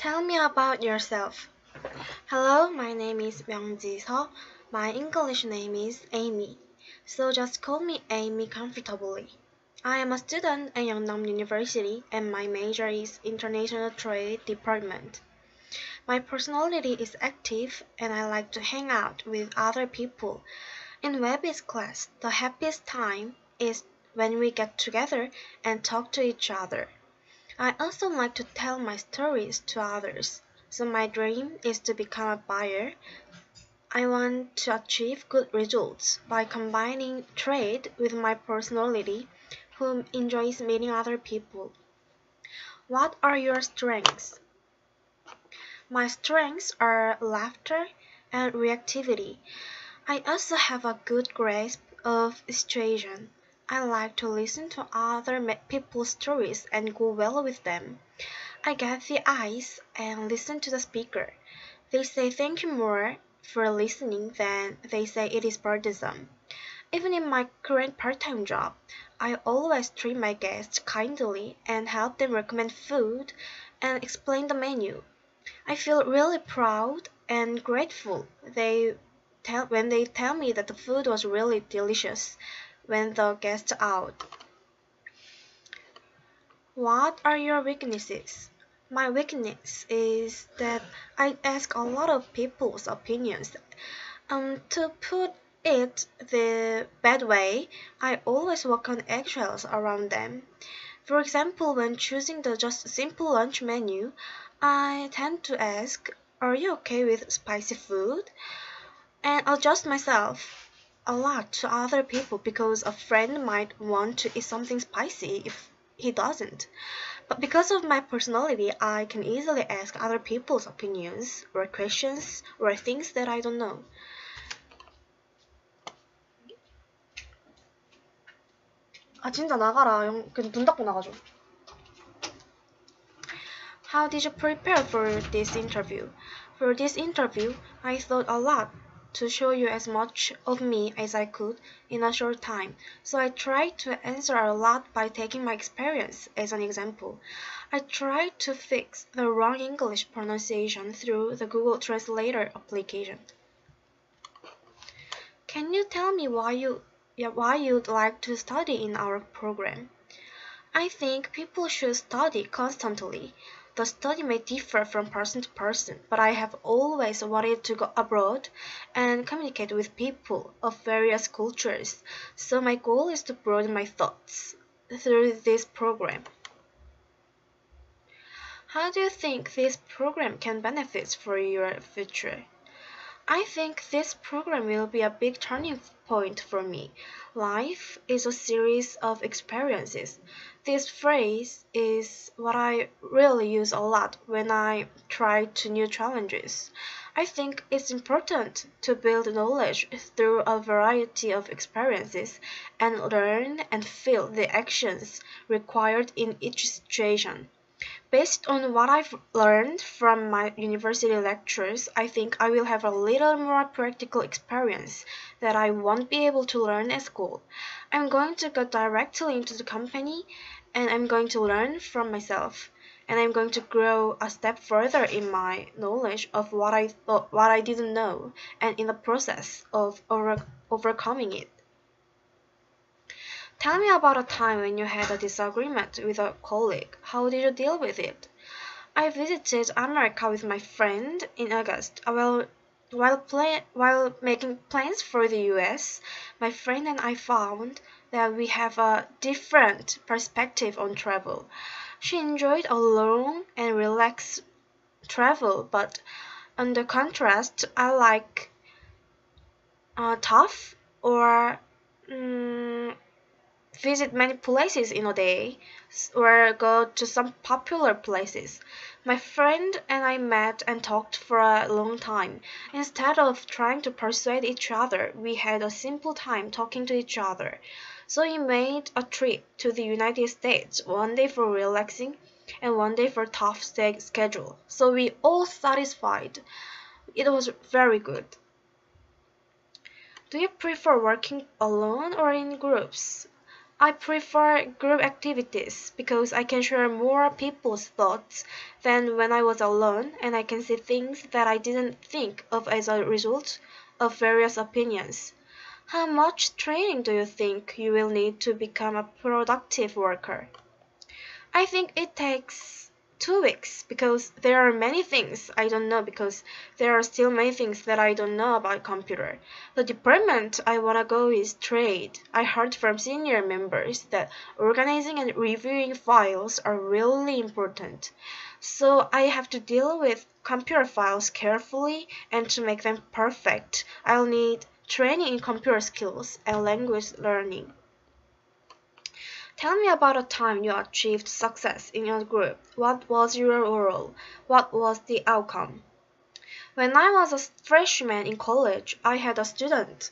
Tell me about yourself. Hello, my name is Myungji Seo. My English name is Amy, so just call me Amy comfortably. I am a student at Yeongnam University and my major is International Trade Department. My personality is active and I like to hang out with other people. In Webby's class, the happiest time is when we get together and talk to each other. I also like to tell my stories to others. So my dream is to become a buyer. I want to achieve good results by combining trade with my personality, who enjoys meeting other people. What are your strengths? My strengths are laughter and reactivity. I also have a good grasp of situation. I like to listen to other people's stories and go well with them. I get the eyes and listen to the speaker. They say thank you more for listening than they say it is burdensome. Even in my current part-time job, I always treat my guests kindly and help them recommend food and explain the menu. I feel really proud and grateful when they tell me that the food was really delicious when the guests out. What are your weaknesses? My weakness is that I ask a lot of people's opinions. To put it the bad way, I always walk on eggshells around them. For example, when choosing the just simple lunch menu, I tend to ask, are you okay with spicy food? And adjust myself a lot to other people because a friend might want to eat something spicy if he doesn't. But because of my personality, I can easily ask other people's opinions or questions or things that I don't know. 아 진짜 나가라. 그냥 눈 닫고 나가줘. How did you prepare for this interview? For this interview, I thought a lot to show you as much of me as I could in a short time. So I tried to answer a lot by taking my experience as an example. I tried to fix the wrong English pronunciation through the Google Translator application. Can you tell me why you'd like to study in our program? I think people should study constantly. The study may differ from person to person, but I have always wanted to go abroad and communicate with people of various cultures, so my goal is to broaden my thoughts through this program. How do you think this program can benefit for your future? I think this program will be a big turning point for me. Life is a series of experiences. This phrase is what I really use a lot when I try to new challenges. I think it's important to build knowledge through a variety of experiences and learn and feel the actions required in each situation. Based on what I've learned from my university lectures, I think I will have a little more practical experience that I won't be able to learn at school. I'm going to go directly into the company and I'm going to learn from myself. And I'm going to grow a step further in my knowledge of what I didn't know and in the process of overcoming it. Tell me about a time when you had a disagreement with a colleague. How did you deal with it? I visited America with my friend in August. While making plans for the US, my friend and I found that we have a different perspective on travel. She enjoyed a long and relaxed travel, but on the contrast, I like tough or visit many places in a day or go to some popular places. My friend and I met and talked for a long time. Instead of trying to persuade each other, we had a simple time talking to each other. So we made a trip to the United States, one day for relaxing and one day for tough schedule. So we all satisfied. It was very good. Do you prefer working alone or in groups? I prefer group activities because I can share more people's thoughts than when I was alone, and I can see things that I didn't think of as a result of various opinions. How much training do you think you will need to become a productive worker? I think it takes 2 weeks because there are many things I don't know because there are still many things that I don't know about computer. The department I wanna go is trade. I heard from senior members that organizing and reviewing files are really important. So I have to deal with computer files carefully, and to make them perfect, I'll need training in computer skills and language learning. Tell me about a time you achieved success in your group. What was your role? What was the outcome? When I was a freshman in college, I had a student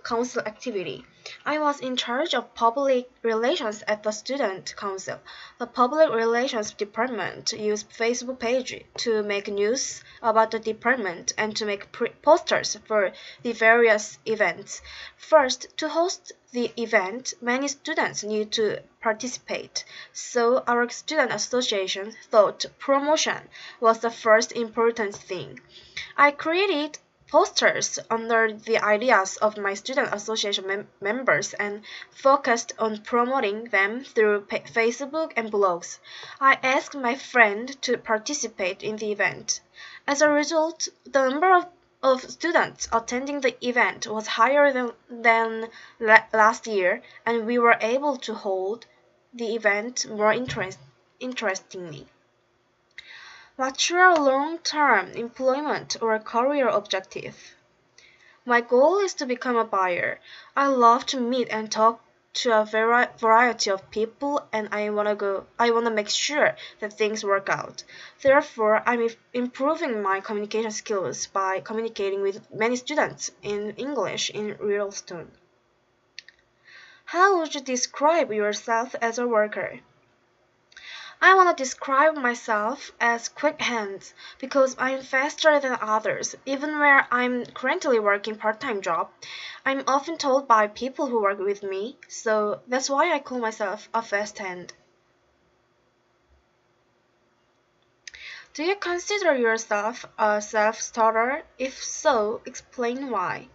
council activity. I was in charge of public relations at the student council. The public relations department used Facebook page to make news about the department and to make posters for the various events. First, to host the event, many students need to participate, so our student association thought promotion was the first important thing. I created posters under the ideas of my student association members and focused on promoting them through Facebook and blogs. I asked my friend to participate in the event. As a result, the number of students attending the event was higher than last year, and we were able to hold the event more interestingly. What's your long-term employment or career objective? My goal is to become a buyer. I love to meet and talk to a variety of people, and I wanna make sure that things work out. Therefore, I'm improving my communication skills by communicating with many students in English in Riddleston. How would you describe yourself as a worker? I want to describe myself as quick hands because I'm faster than others. Even where I'm currently working part-time job, I'm often told by people who work with me, so that's why I call myself a fast hand. Do you consider yourself a self-starter? If so, explain why.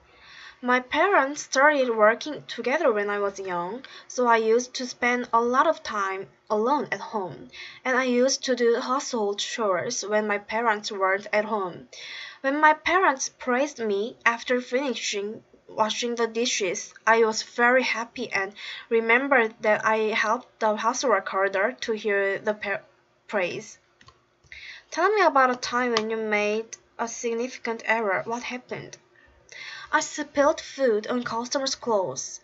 My parents started working together when I was young, so I used to spend a lot of time alone at home, and I used to do household chores when my parents weren't at home. When my parents praised me after finishing washing the dishes, I was very happy and remembered that I helped the housework harder to hear the praise. Tell me about a time when you made a significant error. What happened? I spilled food on customers' clothes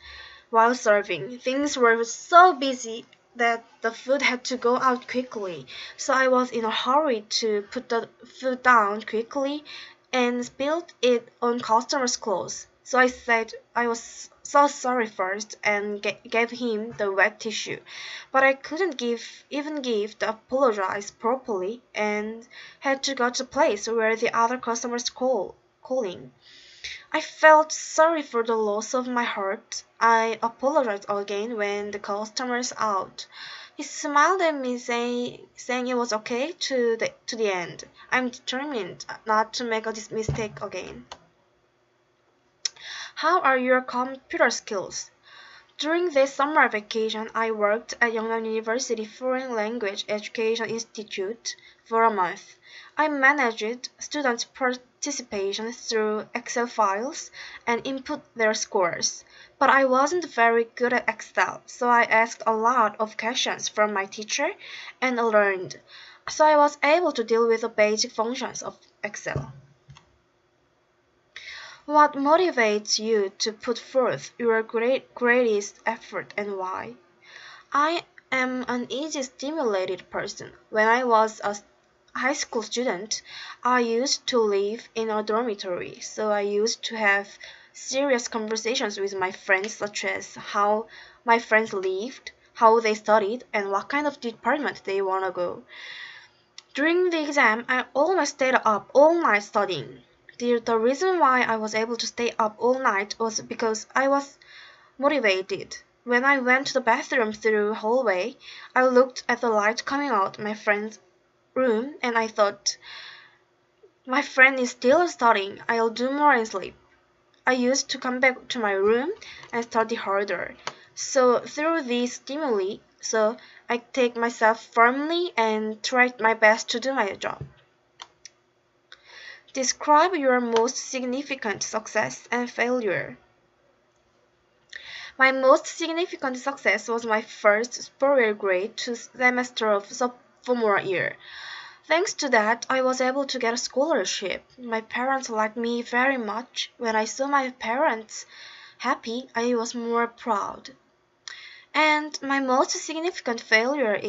while serving. Things were so busy that the food had to go out quickly, so I was in a hurry to put the food down quickly and spilled it on customers' clothes. So I said I was so sorry first and gave him the wet tissue, but I couldn't even give the apologize properly and had to go to the place where the other customers calling. I felt sorry for the loss of my heart. I apologized again when the customer's out. He smiled at me saying it was okay to the end. I'm determined not to make this mistake again. How are your computer skills? During this summer vacation, I worked at Yongnan University Foreign Language Education Institute for a month. I managed students' participation through Excel files and input their scores. But I wasn't very good at Excel, so I asked a lot of questions from my teacher and learned. So I was able to deal with the basic functions of Excel. What motivates you to put forth your greatest effort and why? I am an easily stimulated person. When I was a high school student, I used to live in a dormitory, so I used to have serious conversations with my friends, such as how my friends lived, how they studied, and what kind of department they want to go. During the exam, I almost stayed up all night studying. The reason why I was able to stay up all night was because I was motivated. When I went to the bathroom through the hallway, I looked at the light coming out my friend's room and I thought, my friend is still studying, I'll do more and sleep. I used to come back to my room and study harder. So through these stimuli, I take myself firmly and try my best to do my job. Describe your most significant success and failure. My most significant success was my first superior grade 2 semester of sophomore year. Thanks to that, I was able to get a scholarship. My parents liked me very much. When I saw my parents happy, I was more proud. And my most significant failure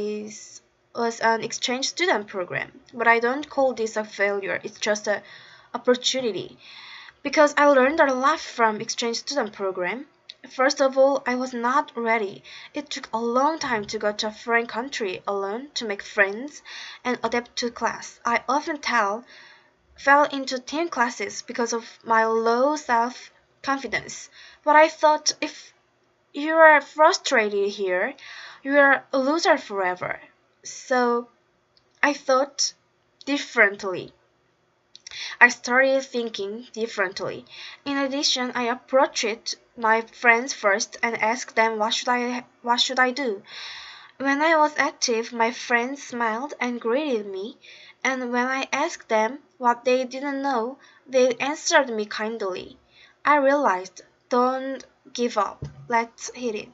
was an exchange student program. But I don't call this a failure, it's just an opportunity. Because I learned a lot from exchange student program. First of all, I was not ready. It took a long time to go to a foreign country alone to make friends and adapt to class. I often fell into team classes because of my low self-confidence. But I thought if you are frustrated here, you are a loser forever. So I thought differently. I started thinking differently. In addition, I approached my friends first and asked them what should I do. When I was active, my friends smiled and greeted me, and when I asked them what they didn't know, they answered me kindly. I realized, don't give up. Let's hit it.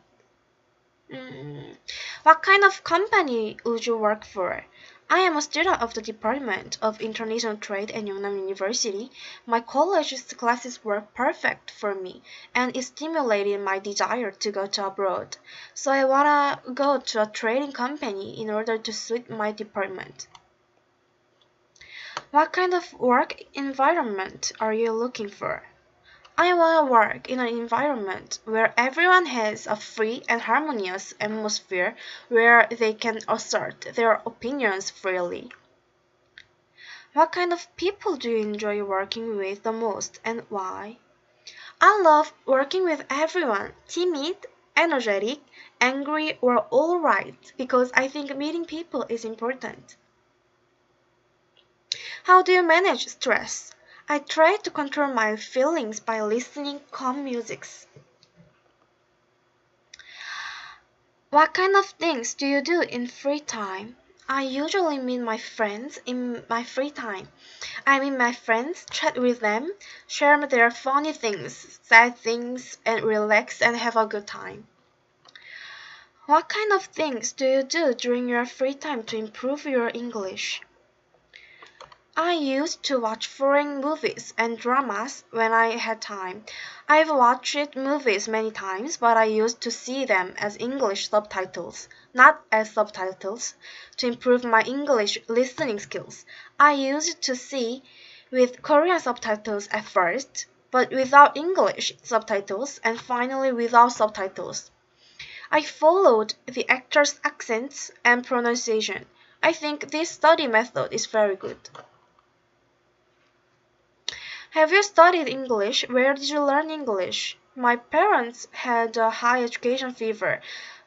What kind of company would you work for? I am a student of the Department of International Trade at Yongnam University. My college's classes were perfect for me, and it stimulated my desire to go to abroad. So I wanna go to a trading company in order to suit my department. What kind of work environment are you looking for? I want to work in an environment where everyone has a free and harmonious atmosphere where they can assert their opinions freely. What kind of people do you enjoy working with the most and why? I love working with everyone, timid, energetic, angry, or all right, because I think meeting people is important. How do you manage stress? I try to control my feelings by listening calm music. What kind of things do you do in free time? I usually meet my friends in my free time. I meet my friends, chat with them, share their funny things, sad things, and relax and have a good time. What kind of things do you do during your free time to improve your English? I used to watch foreign movies and dramas when I had time. I've watched movies many times, but I used to see them as English subtitles, not as subtitles, to improve my English listening skills. I used to see with Korean subtitles at first, but without English subtitles, and finally without subtitles. I followed the actors' accents and pronunciation. I think this study method is very good. Have you studied English? Where did you learn English? My parents had a high education fever.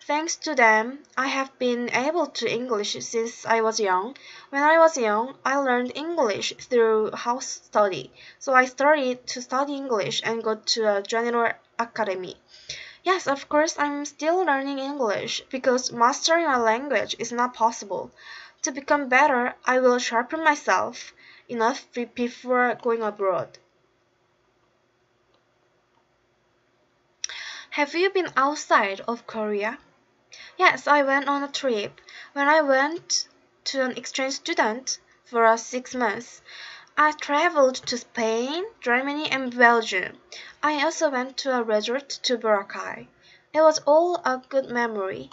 Thanks to them, I have been able to English since I was young. When I was young, I learned English through house study. So I started to study English and go to a general academy. Yes, of course, I'm still learning English because mastering a language is not possible. To become better, I will sharpen myself enough before going abroad. Have you been outside of Korea? Yes, I went on a trip. When I went to an exchange student for 6 months, I traveled to Spain, Germany, and Belgium. I also went to a resort to Boracay. It was all a good memory.